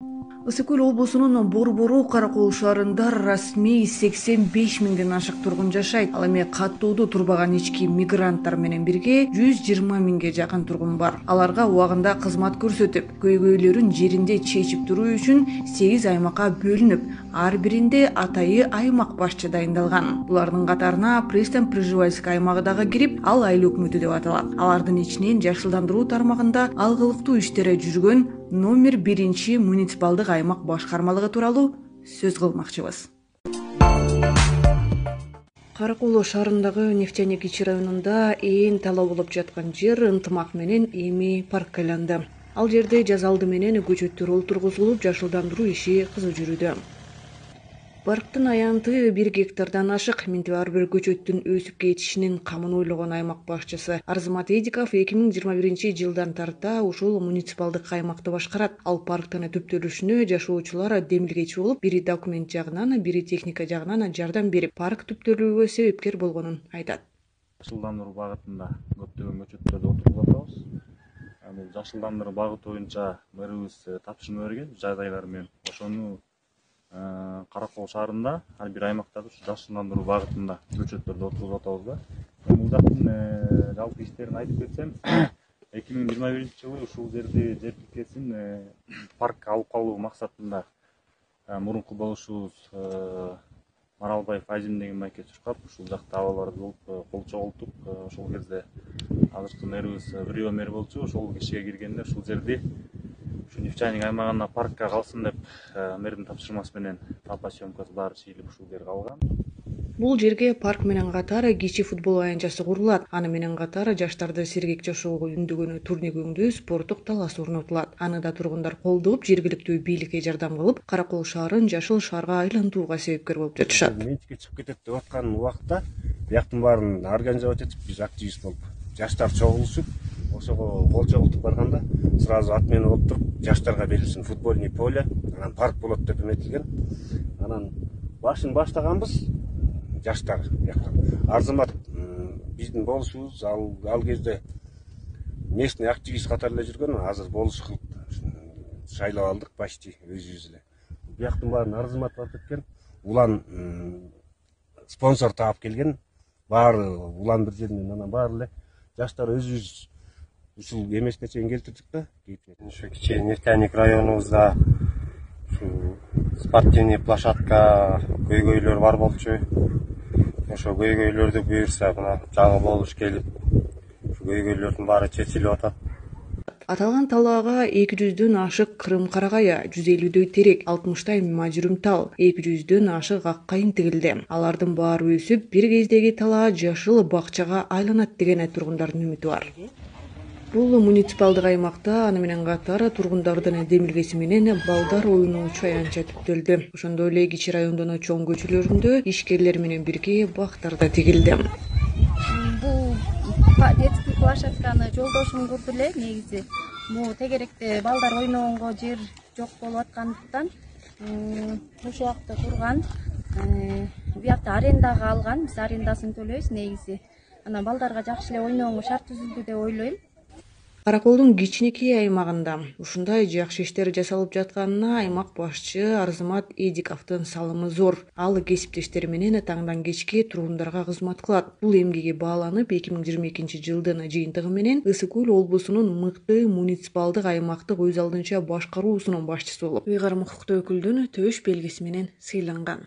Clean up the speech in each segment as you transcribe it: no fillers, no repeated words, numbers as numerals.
Ысык Көл облусунун Борбору Каракол шаарында расмий 85 миңден ашык тургун жашайт. Ал эми каттоодо турбаган ички мигранттар менен бирге 120 миңге жакын тургун бар. Аларга убагында кызмат көрсөтүп, көйгөйлөрүн жеринде чечип туруу үчүн 8 аймакка бөлүнүп, ар биринде атайы аймак башчы дайындалган. Булардын катарына Пристань пржевальский аймагы дагы кирип, ал айыл өкмөтү деп аталат. Алардын ичинен жашылдандыруу тармагында алгылыктуу иштери жүргөн номер 1 муниципалдык аймак башкармалыгы тууралуу сөз кылмакчыбыз. Каракол шаарындагы Нефтяник ичи районунда ээн талап болуп жаткан жер ынтымак менен эми паркка айланды. Ал жерде жаз алды менен көчөттөр олтургузулуп, жашылдандыруу иши кызуу жүрүүдө. Парктын аянты 1 гектардан ашык. Минтип ар бир көчөттүн өсүп кетишинин камын ойлогон аймак башчысы Арзымат Эдиков 2021 жылдан тарта ушул муниципалдык аймакты башкарат. Ал парктын түптөлүшүнө жашоочулар демилгечи болуп, бири документ жагынан, бири техника жагынан жардам берип, парк түптөлүүгө себепкер болгонун айтат. Жашылдандыруу багытында көптөгөн көчөттөрдү отургузуп атабыз. Бул жашылдандыруу багыты боюнча мэрибиз тапшырма берген жагдайлар менен ошону Каракол шаарында ар бир аймактарды ушу жашылдандыруу багытында көчөттөрдү отургузуп атабыз да. Бул жактын жалпы иштерин айтып кетсем, 2021 жылы ушул жерди жер тилкесин паркка алып калуу максатында мурунку болушубуз Маралбаев Азим деген майке чуркап, ушул жакта абаларды болуп кол чогултуп, ошол кезде азыркы мэрибиз бирөө мэр болчу, ошол кишиге киргенде ушул жерди ушу Нефтяник аймагына паркка калсын деп мэрдин тапшырмасы менен тапа съемкасы баары чийилип ушул жерге алган. Бул жерге парк менен катар кичи футбол аянтчасы курулат. Аны менен катар жаштарды сергек жашоого үндөгөн турникөңдүү спорттук талас орнотулат. Аны да тургундар колдоп, жергиликтүү бийликке жардам кылып, Каракол шаарын жашыл шаарга айлантууга себепкер болуп жатышат. Менчикке чыгып кетет деп аткан убакта бияктын баарын организовать этип, биз активист болуп, жаштар чогулушуп, ошого кол чогултуп барганда сразу отмена болуп туруп, жаштарга берилсин футбольный поле, анан парк болот деп эметилген. Анан башын баштаганбыз жаштар бияктан. Арзымат биздин болушубуз ал кезде местный активист катары эле жүргөн, азыр болуш кылып шайлап алдык почти өзүбүз эле. Бияктын баарын Арзымат барып кеткен. Улан спонсор таап келген. Баары улан бир жеринен, анан баары эле жаштар өзүбүз ушул эмеске чейин келтирдик да. Ушу кичи Нефтяник районубузда ушу спортивный площадка көйгөйлөр бар болчу. Ошо көйгөйлөрдү буюрса мына жаңы болуш келип, ушу көйгөйлөрдүн баары чечилип атат. Аталган талаага 200дөн ашык кырым карагая, 150дөй терек, 60той мажүрүм тал, 200дөн ашык ак кайын тигилди. Алардын баары өсүп, бир кездеги талаа жашыл бакчага айланат деген тургундардын үмүтү бар. Бул муниципалдык аймакта аны менен катар тургундардын демилгеси менен балдар ойноочу аянтча түптөлдү. Ошондой эле кичи райондун чоң көчөлөрүндө ишкерлер менен бирге бактар да тигилди. Бул детский площадканы жолдошум курду эле негизи. Бул тегеректе балдар ойногонго жер жок болуп аткандыктан ошол жакта турган. Буякта арендага алган, биз арендасын төлөйбүз негизи. Анан балдарга жакшы эле ойногонго шарт түзүлдү деп ойлойм. Караколдун кичинекей аймагында ушундай жакшы иштер жасалып жатканына аймак башчы Арзымат Эдиковдун салымы зор. Ал кесиптештери менен таңдан кечке тургундарга кызмат кылат. Бул эмгеги бааланып 2022 жылдын жыйынтыгы менен Ысык Көл облусунун мыкты муниципалдык аймактык өз алдынча башкаруусунун башчысы болуп, ыйгарым укуктуу өкүлдүн төш белгиси менен сыйланган.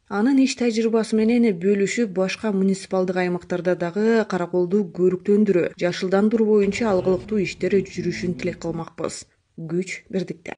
Анын иш тажрыйбасы менен бөлүшүп, башка муниципалдык аймактарда дагы Караколду көрүктөндүрүү, жашылдандыруу боюнча алгылыктуу иштер жүрүшүн тилек кылмакпыз. Күч бирдикте.